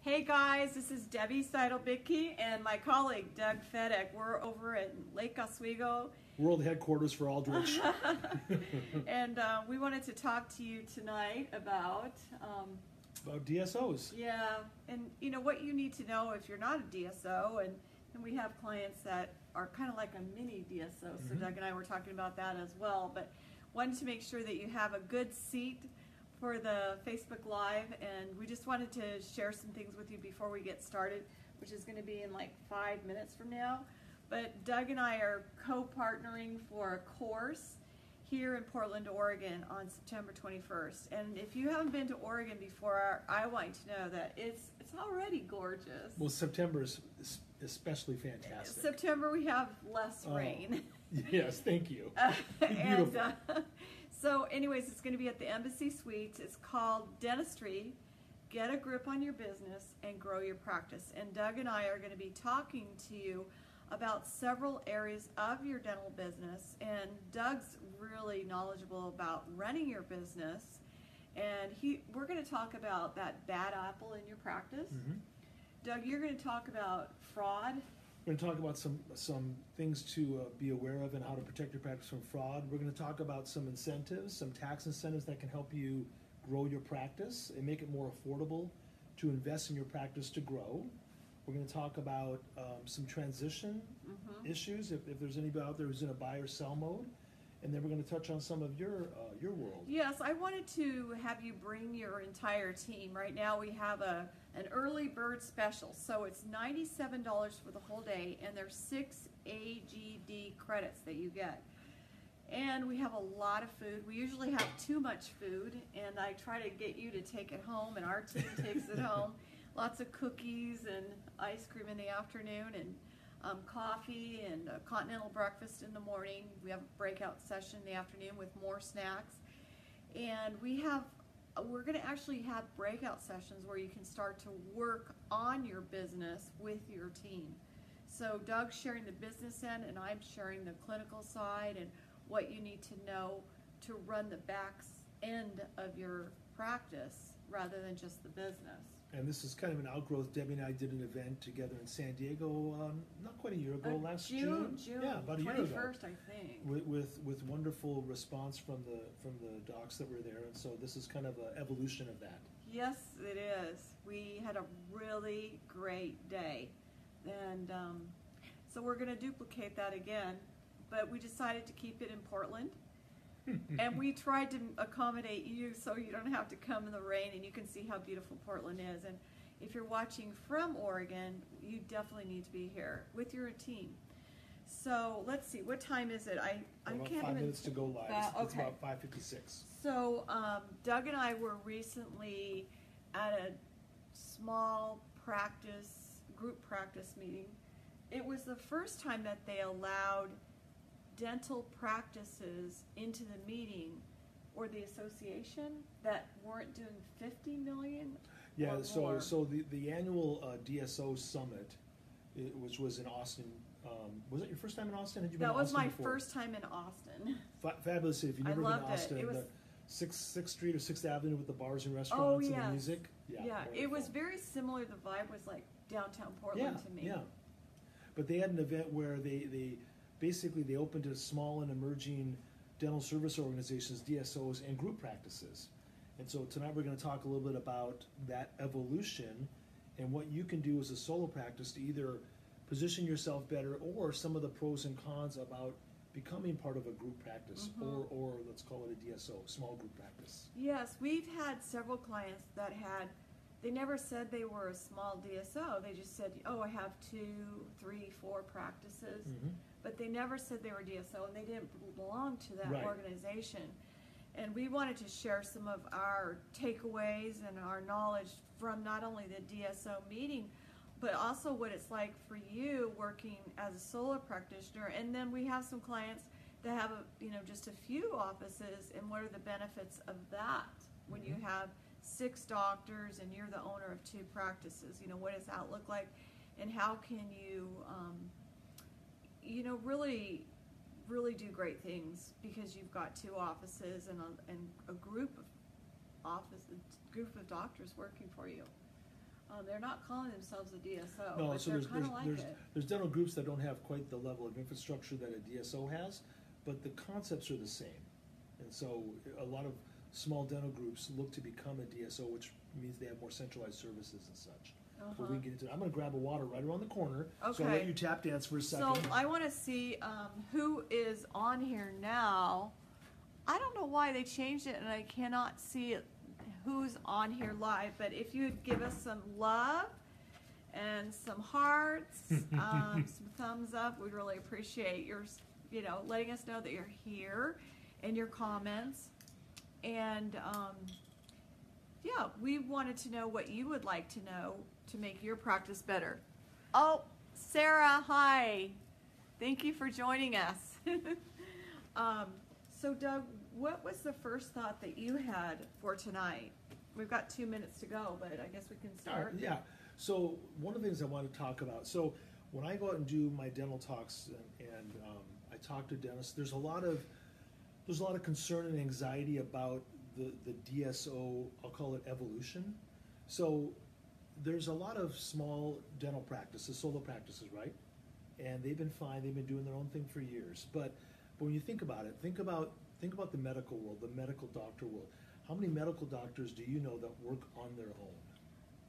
Hey guys, this is Debbie Seidel-Bicke and my colleague Doug Fedek. We're over at Lake Oswego. World headquarters for Aldrich. And we wanted to talk to you tonight about DSOs. Yeah, and you know what you need to know if you're not a DSO, and we have clients that are kind of like a mini DSO, so Doug and I were talking about that as well, but wanted to make sure that you have a good seat for the Facebook Live, and we just wanted to share some things with you before we get started, which is going to be in like 5 minutes from now. But Doug and I are co-partnering for a course here in Portland, Oregon on September 21st. And if you haven't been to Oregon before, I want you to know that it's already gorgeous. Well, September is especially fantastic. September we have less rain. Yes, thank you. Beautiful. So anyways, it's going to be at the Embassy Suites. It's called Dentistry, Get a Grip on Your Business and Grow Your Practice. And Doug and I are going to be talking to you about several areas of your dental business. And Doug's really knowledgeable about running your business. And we're going to talk about that bad apple in your practice. Doug, you're going to talk about fraud. We're going to talk about some things to be aware of and how to protect your practice from fraud. We're going to talk about some incentives, some tax incentives that can help you grow your practice and make it more affordable to invest in your practice to grow. We're going to talk about some transition issues, if there's anybody out there who's in a buy or sell mode. And then we're going to touch on some of your world. Yes, I wanted to have you bring your entire team. Right now we have an early bird special, so it's $97 for the whole day, and there's 6 AGD credits that you get. And we have a lot of food. We usually have too much food, and I try to get you to take it home, and our team takes it home. Lots of cookies and ice cream in the afternoon, and coffee and a continental breakfast in the morning. We have a breakout session in the afternoon with more snacks. And we're going to actually have breakout sessions where you can start to work on your business with your team. So Doug's sharing the business end and I'm sharing the clinical side and what you need to know to run the back end of your practice rather than just the business. And this is kind of an outgrowth. Debbie and I did an event together in San Diego not quite a year ago, last June. Yeah, about a year 21st, ago. I think. With wonderful response from the docs that were there, and so this is kind of an evolution of that. Yes, it is. We had a really great day, and so we're going to duplicate that again, but we decided to keep it in Portland. And we tried to accommodate you so you don't have to come in the rain and you can see how beautiful Portland is. And if you're watching from Oregon, you definitely need to be here with your team. So let's see, what time is it? I About can't 5 even. minutes to go live. It's about 5:56. So Doug and I were recently at a small group practice meeting. It was the first time that they allowed dental practices into the meeting or the association that weren't doing 50 million. Yeah, or more. so the annual DSO summit, which was in Austin. Was it your first time in Austin? Had you been That to was Austin my before? first time in Austin. Fabulous city. If you've never been to loved it. Austin, It was- the 6th Street or 6th Avenue with the bars and restaurants and the music. Yeah, it was very similar. The vibe was like downtown Portland to me. Yeah, but they had an event where they basically they opened to small and emerging dental service organizations, DSOs, and group practices. And so tonight we're going to talk a little bit about that evolution and what you can do as a solo practice to either position yourself better or some of the pros and cons about becoming part of a group practice or let's call it a DSO, small group practice. Yes, we've had several clients that they never said they were a small DSO. They just said, oh, I have 2, 3, 4 practices. But they never said they were DSO, and they didn't belong to that organization. And we wanted to share some of our takeaways and our knowledge from not only the DSO meeting, but also what it's like for you working as a solo practitioner. And then we have some clients that have just a few offices, and what are the benefits of that when you have 6 doctors and you're the owner of 2 practices? What does that look like, and how can you really do great things because you've got 2 offices and a group of doctors working for you. They're not calling themselves a DSO, No, but so they're there's kind of like it. there's dental groups that don't have quite the level of infrastructure that a DSO has, but the concepts are the same. And so a lot of small dental groups look to become a DSO, which means they have more centralized services and such. But we can get into it. I'm going to grab a water right around the corner, so I'll let Okay. you tap dance for a second. So I want to see who is on here now. I don't know why they changed it, and I cannot see it, who's on here live. But if you'd give us some love and some hearts, some thumbs up, we'd really appreciate your, letting us know that you're here and your comments. And yeah, we wanted to know what you would like to know to make your practice better. Oh, Sarah, hi. Thank you for joining us. So Doug, what was the first thought that you had for tonight? We've got 2 minutes to go, but I guess we can start. Yeah. So one of the things I want to talk about. So when I go out and do my dental talks and I talk to dentists, there's a lot of concern and anxiety about the DSO. I'll call it evolution. So there's a lot of small dental practices, solo practices, right? And they've been fine. They've been doing their own thing for years. But when you think about it, think about the medical world, the medical doctor world. How many medical doctors do you know that work on their own?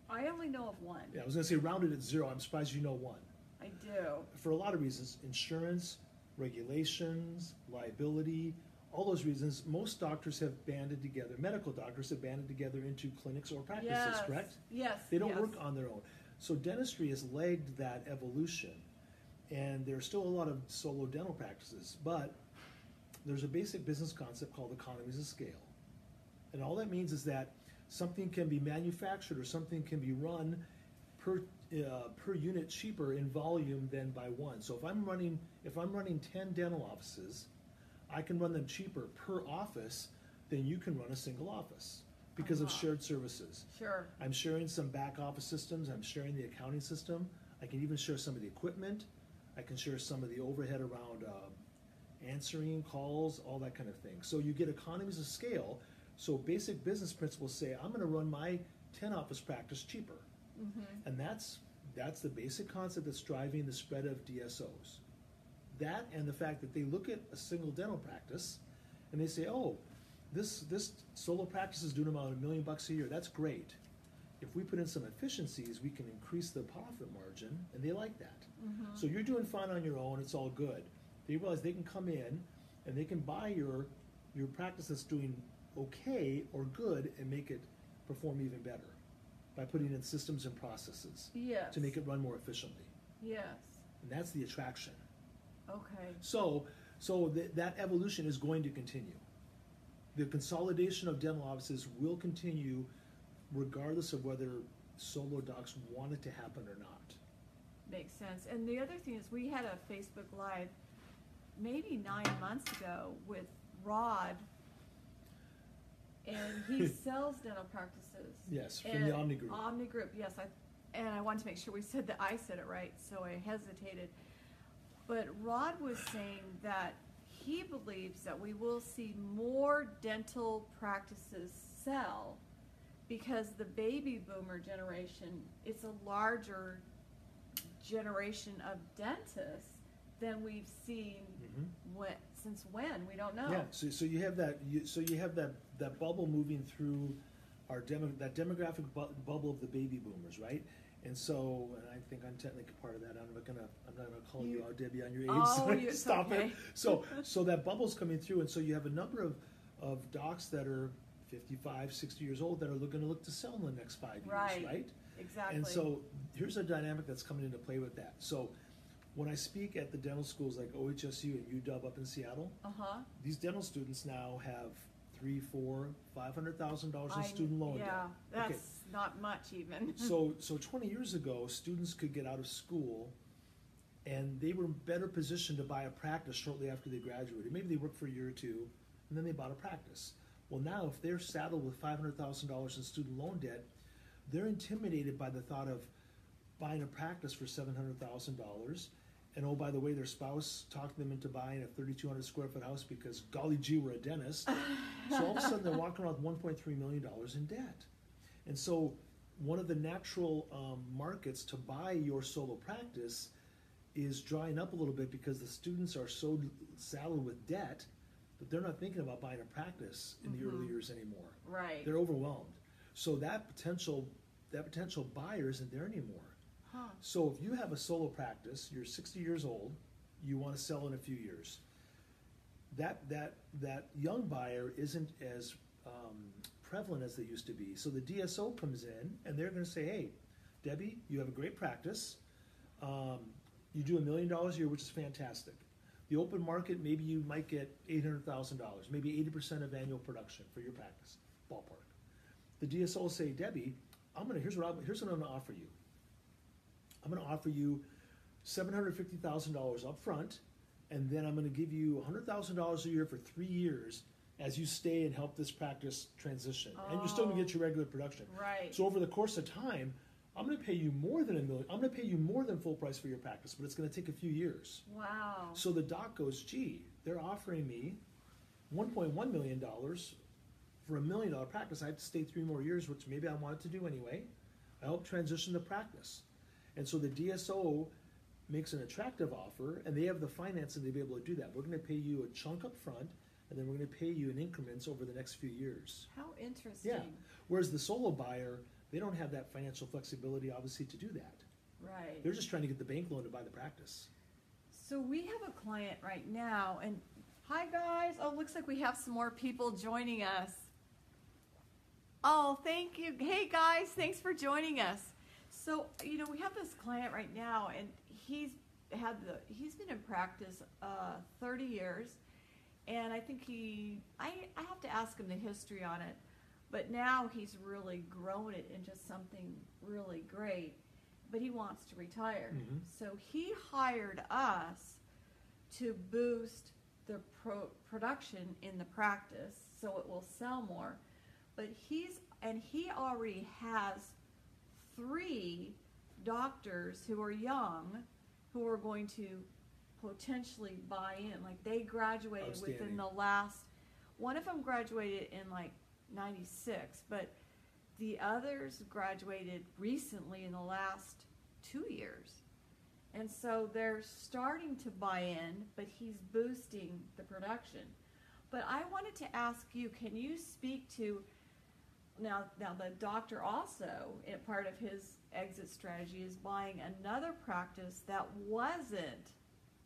I only know of one. Yeah, I was going to say rounded at zero. I'm surprised you know one. I do. For a lot of reasons, insurance, regulations, liability, all those reasons, most doctors have banded together, medical doctors have banded together into clinics or practices, Yes. correct? Yes. They don't yes. work on their own. So dentistry has lagged that evolution, and there's still a lot of solo dental practices, but there's a basic business concept called economies of scale. And all that means is that something can be manufactured or something can be run per unit cheaper in volume than by one. So if I'm running 10 dental offices, I can run them cheaper per office than you can run a single office because of shared services. Sure. I'm sharing some back office systems. I'm sharing the accounting system. I can even share some of the equipment. I can share some of the overhead around answering calls, all that kind of thing. So you get economies of scale. So basic business principles say, I'm going to run my 10 office practice cheaper. Mm-hmm. And that's the basic concept that's driving the spread of DSOs. That and the fact that they look at a single dental practice and they say, oh, this solo practice is doing about $1 million a year. That's great. If we put in some efficiencies, we can increase the profit margin, and they like that. Mm-hmm. So you're doing fine on your own. It's all good. They realize they can come in and they can buy your practice that's doing okay or good and make it perform even better by putting in systems and processes Yes. to make it run more efficiently. Yes. And that's the attraction. Okay. So that evolution is going to continue. The consolidation of dental offices will continue regardless of whether solo docs want it to happen or not. Makes sense. And the other thing is we had a Facebook Live maybe 9 months ago with Rod, and he sells dental practices. Yes, from And the Omni Group. Omni Group, yes. And I wanted to make sure we said that I said it right, so I hesitated. But Rod was saying that he believes that we will see more dental practices sell because the baby boomer generation, it's a larger generation of dentists than we've seen since when, we don't know. Yeah, so you have that bubble moving through our that demographic bubble of the baby boomers, right? And so, and I think I'm technically part of that. I'm not gonna call you out, Debbie, on your age. Oh, Stop okay. it. So that bubble's coming through, and so you have a number of docs that are 55, 60 years old that are going to look to sell in the next 5 years, right? Exactly. And so here's a dynamic that's coming into play with that. So when I speak at the dental schools like OHSU and UW up in Seattle, these dental students now have $300,000, $400,000, $500,000 in student loan debt. Yeah, that's not much even. So 20 years ago, students could get out of school and they were better positioned to buy a practice shortly after they graduated. Maybe they worked for a year or two and then they bought a practice. Well, now if they're saddled with $500,000 in student loan debt, they're intimidated by the thought of buying a practice for $700,000. And oh, by the way, their spouse talked them into buying a 3,200 square foot house because, golly gee, we're a dentist. So all of a sudden they're walking around with $1.3 million in debt. And so one of the natural markets to buy your solo practice is drying up a little bit because the students are so saddled with debt that they're not thinking about buying a practice in the early years anymore. Right. They're overwhelmed. So that potential buyer isn't there anymore. Huh. So if you have a solo practice, you're 60 years old, you want to sell in a few years. That young buyer isn't as prevalent as they used to be. So the DSO comes in and they're going to say, hey, Debbie, you have a great practice. You do $1 million a year, which is fantastic. The open market, maybe you might get $800,000, maybe 80% of annual production for your practice, ballpark. The DSO will say, Debbie, here's what I'm going to offer you. I'm going to offer you $750,000 up front, and then I'm going to give you $100,000 a year for 3 years as you stay and help this practice transition. And you're still going to get your regular production. Right. So over the course of time, I'm going to pay you more than $1 million. I'm going to pay you more than full price for your practice, but it's going to take a few years. Wow. So the doc goes, gee, they're offering me $1.1 million for $1 million practice. I have to stay 3 more years, which maybe I wanted to do anyway. I help transition the practice. And so the DSO makes an attractive offer, and they have the financing to be able to do that. We're going to pay you a chunk up front, and then we're going to pay you in increments over the next few years. How interesting. Yeah. Whereas the solo buyer, they don't have that financial flexibility, obviously, to do that. Right. They're just trying to get the bank loan to buy the practice. So we have a client right now, and hi guys. Oh, looks like we have some more people joining us. Oh, thank you. Hey guys, thanks for joining us. So, we have this client right now, and he's been in practice 30 years, and I think I have to ask him the history on it, but now he's really grown it into something really great, but he wants to retire. Mm-hmm. So he hired us to boost the production in the practice so it will sell more, but he already has 3 doctors who are young who are going to potentially buy in. Like they graduated within the last, one of them graduated in like 96, but the others graduated recently in the last 2 years. And so they're starting to buy in, but he's boosting the production. But I wanted to ask you, can you speak to, now the doctor also, in part of his exit strategy, is buying another practice that wasn't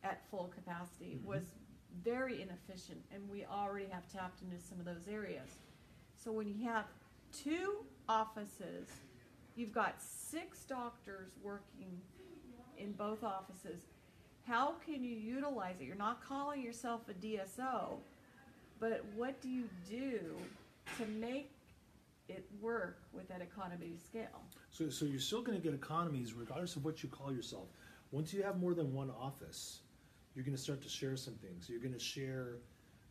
at full capacity, was very inefficient, and we already have tapped into some of those areas. So when you have 2 offices, you've got 6 doctors working in both offices. How can you utilize it? You're not calling yourself a DSO, but what do you do to make it work with that economy of scale? So you're still going to get economies regardless of what you call yourself. Once you have more than one office, you're going to start to share some things. You're going to share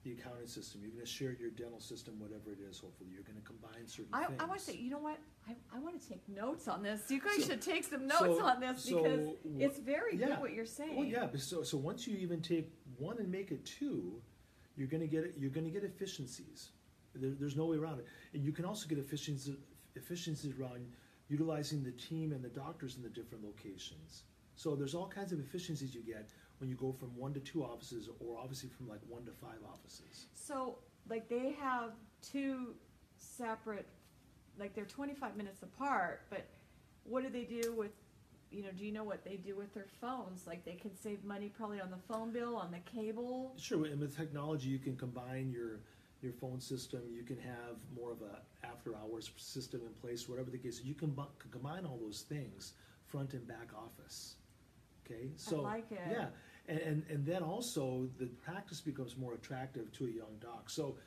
the accounting system. You're going to share your dental system, whatever it is, hopefully. You're going to combine certain things. I want to say, you know what? I want to take notes on this. You guys should take some notes on this because it's very good what you're saying. Well, yeah. So once you even take 1 and make it 2, you're going to get efficiencies. There's no way around it. And you can also get efficiencies around utilizing the team and the doctors in the different locations. So there's all kinds of efficiencies you get when you go from 1 to 2 offices, or obviously from like 1 to 5 offices. So like they have 2 separate, like they're 25 minutes apart, but what do they do with, do you know what they do with their phones? Like they can save money probably on the phone bill, on the cable? Sure, and with technology you can combine your phone system, you can have more of a after hours system in place, whatever the case. You can combine all those things, front and back office. Okay, so I like it. Yeah, and then also the practice becomes more attractive to a young doc. So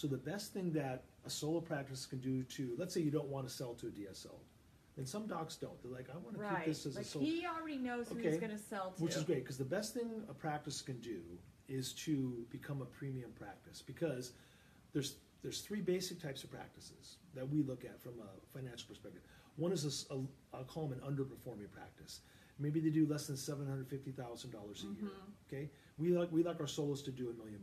the best thing that a solo practice can do to, let's say you don't want to sell to a DSO, and some docs don't. They're like, I want to keep this as a solo. He already knows who he's going to sell to. Which is great, because the best thing a practice can do is to become a premium practice, because there's 3 basic types of practices that we look at from a financial perspective. One is I'll call them an underperforming practice. Maybe they do less than $750,000 a year. Okay, we like our solos to do $1 million.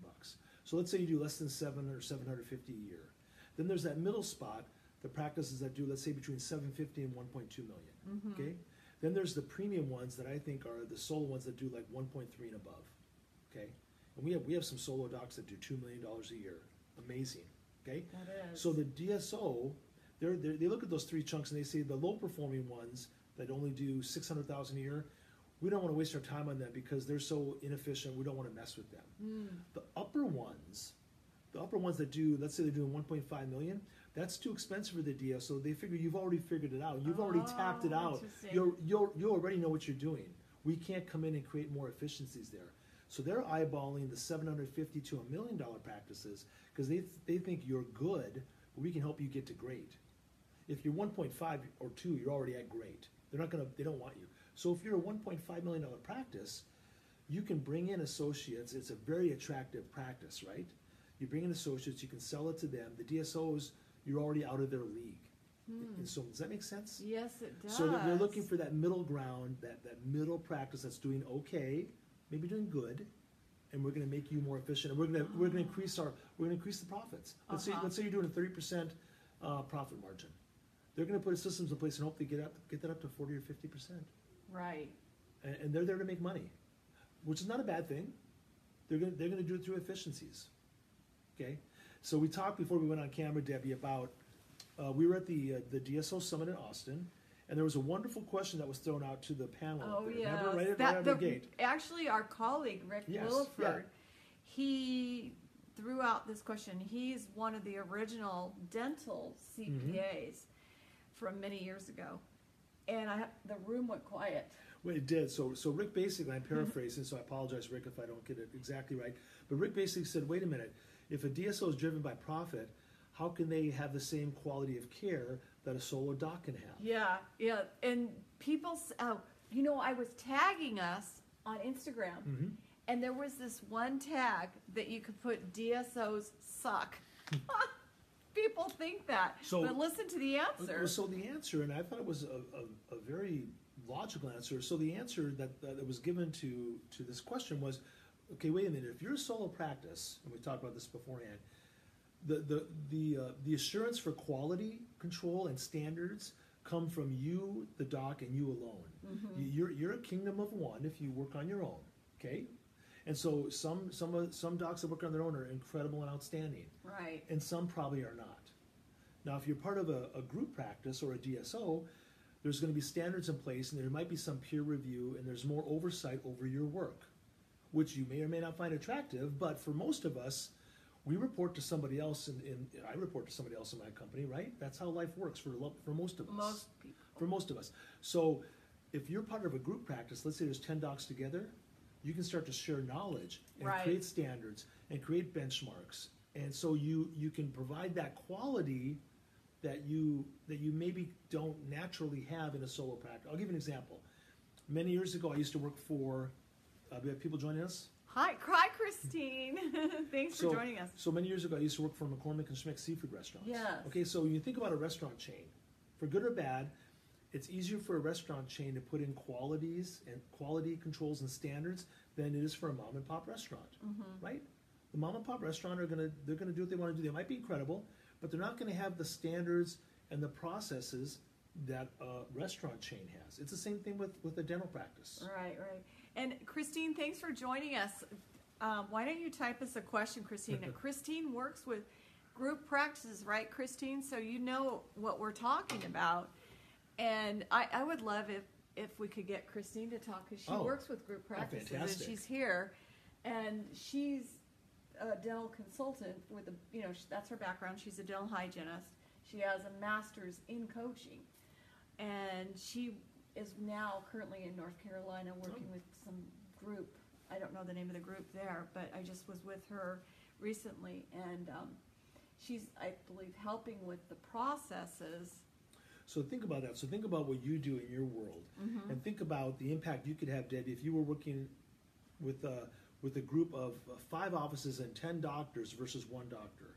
So let's say you do less than $700 or $750 a year. Then there's that middle spot the practices that do, let's say, between 750 and 1.2 million. Mm-hmm. Okay, then there's the premium ones that I think are the solo ones that do like 1.3 and above. Okay, and we have some solo docs that do $2 million a year. Amazing. Okay, That is. so the DSO, they look at those three chunks and they say the low performing ones that only do 600,000 a year, we don't want to waste our time on them because they're so inefficient. We don't want to mess with them. The upper ones that do, let's say they're doing 1.5 million, that's too expensive for the DSO. They figure you've already figured it out. You've already tapped it out. You already know what you're doing. We can't come in and create more efficiencies there. So they're eyeballing the $750 to $1 million practices because they think you're good, but we can help you get to great. If you're 1.5 or 2, you're already at great. They don't want you. So if you're a $1.5 million practice, you can bring in associates. It's a very attractive practice, right? You bring in associates, you can sell it to them. The DSOs, you're already out of their league. And so does that make sense? Yes, it does. So they're looking for that middle ground, that middle practice that's doing okay, maybe doing good, and we're going to make you more efficient. And we're going to increase the profits. Let's say you're doing a 30% profit margin. They're going to put systems in place and hope they get that up to 40 or 50%. Right. And they're there to make money, which is not a bad thing. They're going to do it through efficiencies. Okay, so we talked before we went on camera, Debbie, about we were at the DSO Summit in Austin, and there was a wonderful question that was thrown out to the panel. Oh, there. yeah. Remember, right out of the gate. Actually, our colleague, Rick Williford, he threw out this question. He's one of the original dental CPAs from many years ago. And the room went quiet. Well, it did. So Rick basically, I'm paraphrasing, so I apologize, Rick, if I don't get it exactly right. But Rick basically said, wait a minute, if a DSO is driven by profit, how can they have the same quality of care that a solo doc can have? Yeah. And people, I was tagging us on Instagram, and there was this one tag that you could put DSOs suck. People think that, but listen to the answer. So the answer, and I thought it was a very logical answer. So the answer that was given to this question was, okay, wait a minute. If you're a solo practice, and we talked about this beforehand, the assurance for quality control and standards come from you, the doc, and you alone. You're a kingdom of one if you work on your own. Okay. And so some docs that work on their own are incredible and outstanding. Right. And some probably are not. Now, if you're part of a group practice or a DSO, there's going to be standards in place, and there might be some peer review, and there's more oversight over your work, which you may or may not find attractive. But for most of us, we report to somebody else, and I report to somebody else in my company, right? That's how life works for most of us. Most people. For most of us. So if you're part of a group practice, let's say there's 10 docs together, you can start to share knowledge and create standards and create benchmarks. And so you can provide that quality that you maybe don't naturally have in a solo practice. I'll give you an example. Many years ago, I used to work for, we have people joining us? Hi, Christine. Thanks for joining us. So many years ago, I used to work for McCormick and Schmick seafood restaurants. Yes. Okay, so when you think about a restaurant chain, for good or bad, it's easier for a restaurant chain to put in qualities and quality controls and standards than it is for a mom and pop restaurant, right? The mom and pop restaurant they're gonna do what they want to do. They might be incredible, but they're not going to have the standards and the processes that a restaurant chain has. It's the same thing with a dental practice. Right. And Christine, thanks for joining us. Why don't you type us a question, Christine? Christine works with group practices, right, Christine? So you know what we're talking about. And I would love if we could get Christine to talk, because she works with group practices, and she's here. And she's a dental consultant with that's her background. She's a dental hygienist. She has a master's in coaching, and she is now currently in North Carolina working with some group. I don't know the name of the group there, but I just was with her recently, and she's, I believe, helping with the processes. So think about that. So think about what you do in your world, and think about the impact you could have, Debbie, if you were working with a group of 5 offices and 10 doctors versus 1 doctor.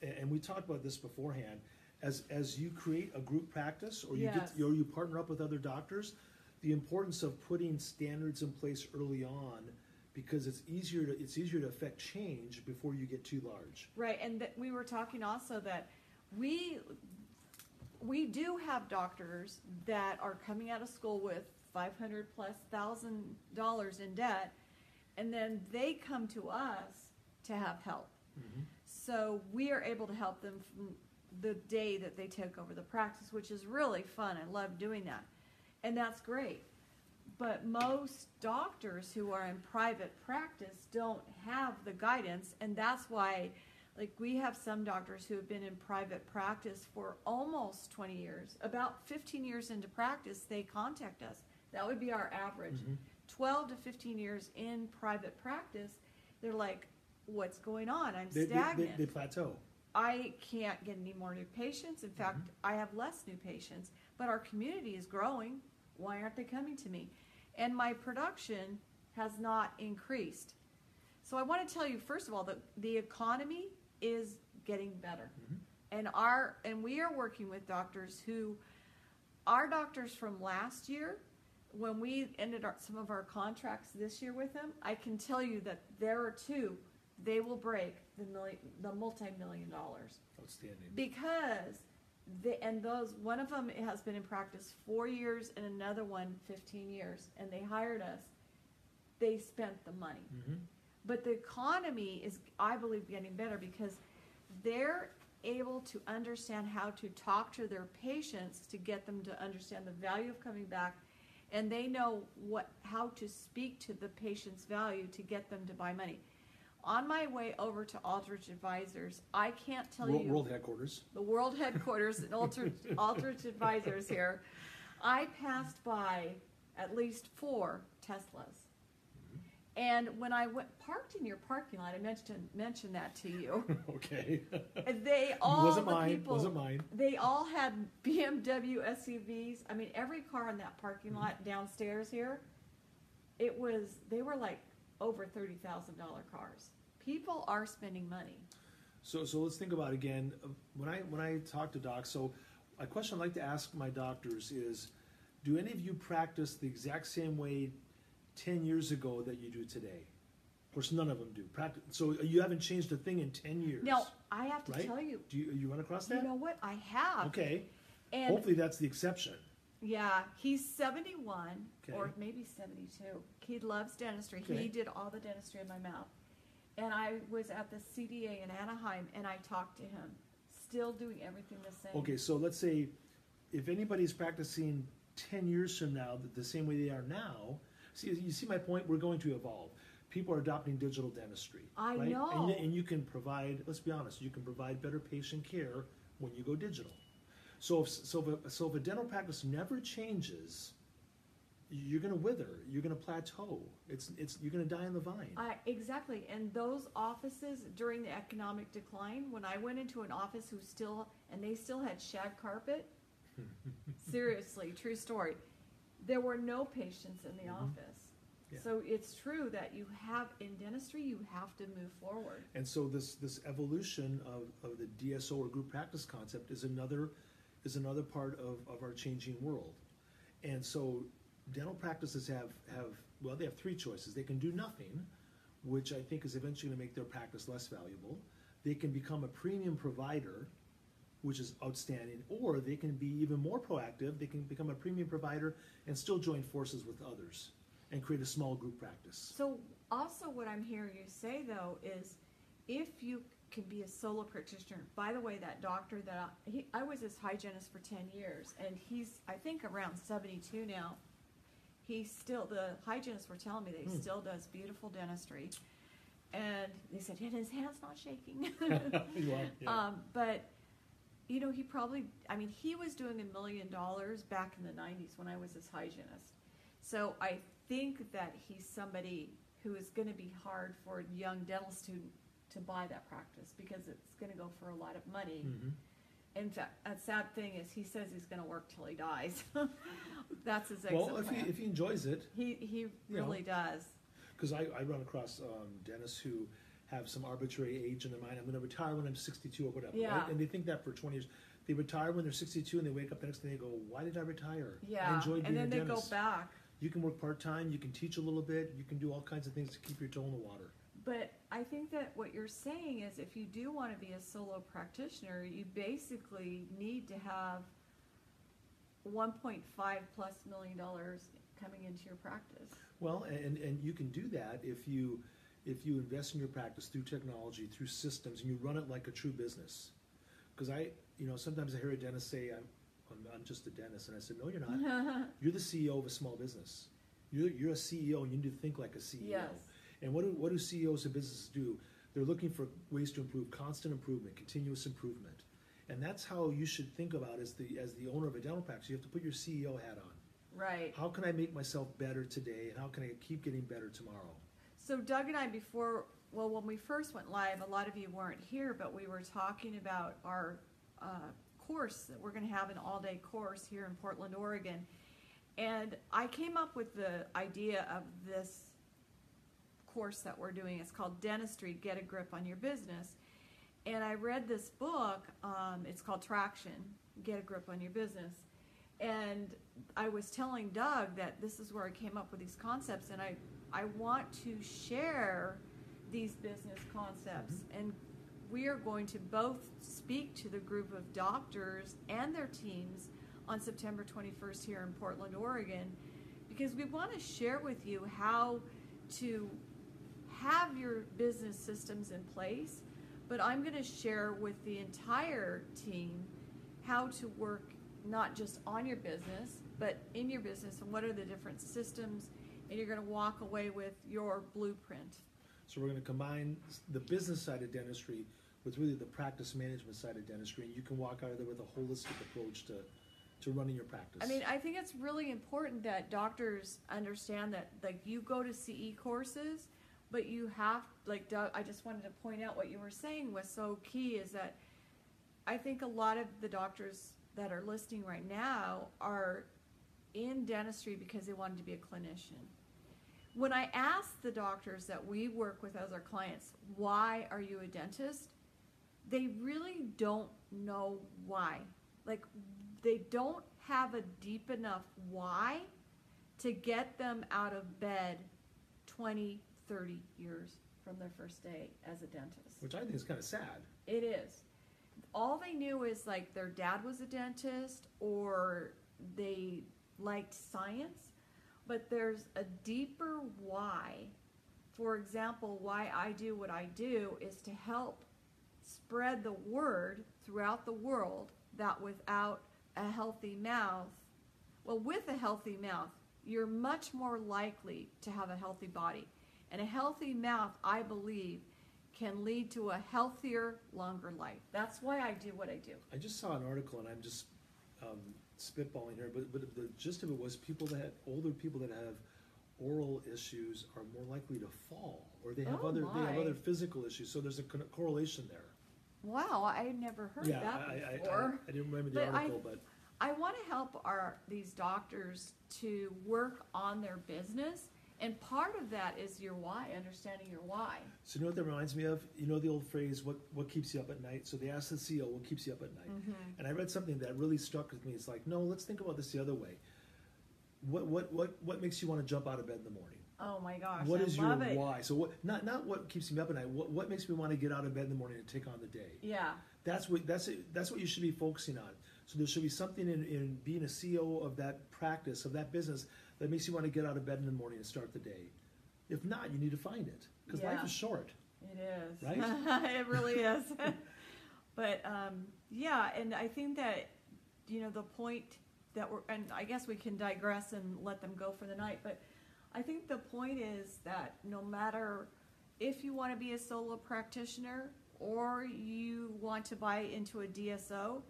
And we talked about this beforehand. As you create a group practice, or you partner up with other doctors, the importance of putting standards in place early on, because it's easier to affect change before you get too large. Right, and we were talking also that we do have doctors that are coming out of school with $500,000+ in debt, and then they come to us to have help. Mhm. So we are able to help them from the day that they take over the practice, which is really fun. I love doing that. And that's great. But most doctors who are in private practice don't have the guidance, and that's why, like, we have some doctors who have been in private practice for almost 20 years. About 15 years into practice, they contact us. That would be our average. Mhm. 12 to 15 years in private practice, they're like, what's going on? I'm They stagnant. plateau. I can't get any more new patients. In fact, I have less new patients, but our community is growing. Why aren't they coming to me? And my production has not increased. So I want to tell you, first of all, that the economy is getting better. Mhm. And we are working with doctors who, our doctors from last year, when we ended some of our contracts this year with them, I can tell you that there are two, they will break the multi-million dollars. Outstanding. Because one of them has been in practice 4 years and another one 15 years, and they hired us. They spent the money. Mhm. But the economy is, I believe, getting better because they're able to understand how to talk to their patients to get them to understand the value of coming back, and they know how to speak to the patient's value to get them to buy money. On my way over to Aldrich Advisors, I can't tell you World headquarters. the world headquarters and Aldrich Advisors here, I passed by at least 4 Teslas. And when I parked in your parking lot, I mentioned that to you. Okay. And wasn't mine. They all had BMW SUVs. I mean, every car in that parking lot downstairs here, they were like over $30,000 cars. People are spending money. So let's think about again when I talk to docs. So a question I like to ask my doctors is, do any of you practice the exact same way 10 years ago that you do today? Of course, none of them do. So you haven't changed a thing in 10 years. Now, I have to right? tell you. Do you run across that? You know what? I have. Okay. And hopefully that's the exception. yeah, he's 71 Okay. or maybe 72. He loves dentistry. Okay. He did all the dentistry in my mouth. And I was at the CDA in Anaheim, and I talked to him, still doing everything the same. Okay, so let's say if anybody's practicing 10 years from now the same way they are now, you see my point? We're going to evolve. People are adopting digital dentistry. I right? know. And you can provide, let's be honest, you can provide better patient care when you go digital. So if a dental practice never changes, you're going to wither. You're going to plateau. You're going to die on the vine. Exactly. And those offices during the economic decline, when I went into an office they still had shag carpet, seriously, true story, there were no patients in the office. Yeah. So it's true that in dentistry, you have to move forward. And so this evolution of the DSO or group practice concept is another part of our changing world. And so dental practices have 3 choices. They can do nothing, which I think is eventually going to make their practice less valuable. They can become a premium provider, which is outstanding, or they can be even more proactive. They can become a premium provider and still join forces with others and create a small group practice. So also what I'm hearing you say, though, is if you can be a solo practitioner, by the way, that doctor that I was his hygienist for 10 years, and he's, I think, around 72 now. The hygienists were telling me that he still does beautiful dentistry. And they said, and his hand's not shaking. You are, yeah. But, he he was doing $1 million back in the 90s when I was his hygienist. So I think that he's somebody who is going to be hard for a young dental student to buy that practice because it's going to go for a lot of money. Mm-hmm. In fact, a sad thing is he says he's going to work till he dies. That's his exit Well, plan. if he enjoys it. He really does. Because I run across dentists who have some arbitrary age in their mind. I'm going to retire when I'm 62 or whatever. Yeah. Right? And they think that for 20 years. They retire when they're 62 and they wake up the next day and they go, why did I retire? Yeah, I enjoyed being and then a they go dentist. back. You can work part-time, you can teach a little bit, you can do all kinds of things to keep your toe in the water. But I think that what you're saying is if you do want to be a solo practitioner, you basically need to have $1.5+ million coming into your practice. Well, and you can do that if you invest in your practice through technology, through systems, and you run it like a true business. Because sometimes I hear a dentist say, I'm just a dentist, and I said, no, you're not. You're the CEO of a small business. You're a CEO, and you need to think like a CEO. Yes. And what do CEOs of businesses do? They're looking for ways to improve, constant improvement, continuous improvement. And that's how you should think about as the owner of a dental practice. You have to put your CEO hat on. Right. How can I make myself better today, and how can I keep getting better tomorrow? So Doug and I when we first went live, a lot of you weren't here, but we were talking about our course that we're going to have, an all-day course here in Portland, Oregon. And I came up with the idea of this course that we're doing. It's called Dentistry, Get a Grip on Your Business. And I read this book, it's called Traction, Get a Grip on Your Business. And I was telling Doug that this is where I came up with these concepts, and I want to share these business concepts. And we are going to both speak to the group of doctors and their teams on September 21st here in Portland, Oregon, because we want to share with you how to have your business systems in place. But I'm going to share with the entire team how to work not just on your business, but in your business, and what are the different systems, and you're going to walk away with your blueprint. So we're going to combine the business side of dentistry with really the practice management side of dentistry, and you can walk out of there with a holistic approach to running your practice. I mean, I think it's really important that doctors understand that, like, you go to CE courses, but you have, like Doug, I just wanted to point out what you were saying was so key, is that I think a lot of the doctors that are listening right now are in dentistry because they wanted to be a clinician. When I ask the doctors that we work with as our clients, why are you a dentist? They really don't know why. Like, they don't have a deep enough why to get them out of bed 20, 30 years from their first day as a dentist. Which I think is kind of sad. It is. All they knew is, like, their dad was a dentist, or they liked science, but there's a deeper why. For example, why I do what I do is to help spread the word throughout the world that without a healthy mouth, well, with a healthy mouth, you're much more likely to have a healthy body. And a healthy mouth, I believe, can lead to a healthier, longer life. That's why I do what I do. I just saw an article, and I'm just spitballing here, but the gist of it was older people that have oral issues are more likely to fall, or they have other physical issues. So there's a correlation there. Wow, I had never heard that before. I didn't remember the article, but I want to help these doctors to work on their business. And part of that is your why, understanding your why. So you know what that reminds me of? You know the old phrase, what keeps you up at night? So they asked the CEO, what keeps you up at night? Mm-hmm. And I read something that really stuck with me. It's like, no, let's think about this the other way. What makes you want to jump out of bed in the morning? Oh my gosh, what is your why? So not what keeps me up at night. What makes me want to get out of bed in the morning and take on the day? Yeah. That's what you should be focusing on. So there should be something in being a CEO of that practice, of that business, that makes you want to get out of bed in the morning and start the day. If not, you need to find it, because life is short. It is. Right? It really is. But and I think that, the point that and I guess we can digress and let them go for the night, but I think the point is that no matter if you want to be a solo practitioner or you want to buy into a DSO,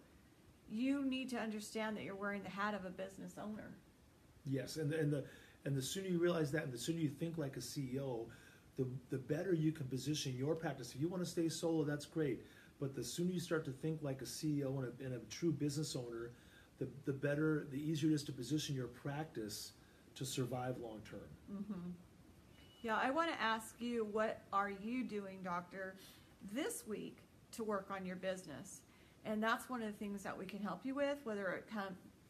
you need to understand that you're wearing the hat of a business owner. Yes, and the sooner you realize that, and the sooner you think like a CEO, the better you can position your practice. If you want to stay solo, that's great. But the sooner you start to think like a CEO and a true business owner, the better, the easier it is to position your practice to survive long term. Mm-hmm. Yeah, I want to ask you, what are you doing, Doctor, this week to work on your business? And that's one of the things that we can help you with, whether it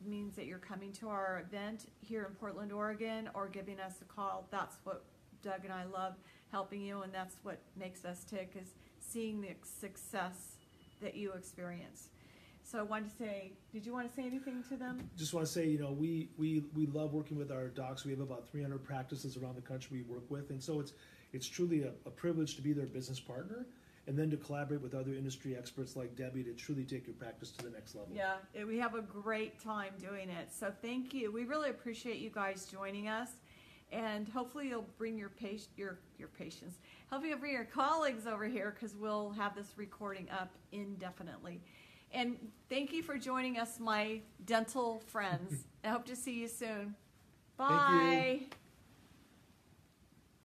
means that you're coming to our event here in Portland, Oregon, or giving us a call. That's what Doug and I love, helping you, and that's what makes us tick, is seeing the success that you experience. So I wanted to say, did you want to say anything to them? Just want to say, you know, we love working with our docs. We have about 300 practices around the country we work with, and so it's truly a privilege to be their business partner, and then to collaborate with other industry experts like Debbie to truly take your practice to the next level. Yeah, we have a great time doing it. So thank you. We really appreciate you guys joining us, and hopefully you'll bring your patients. Hopefully you'll bring your colleagues over here, because we'll have this recording up indefinitely. And thank you for joining us, my dental friends. I hope to see you soon. Bye. Thank you.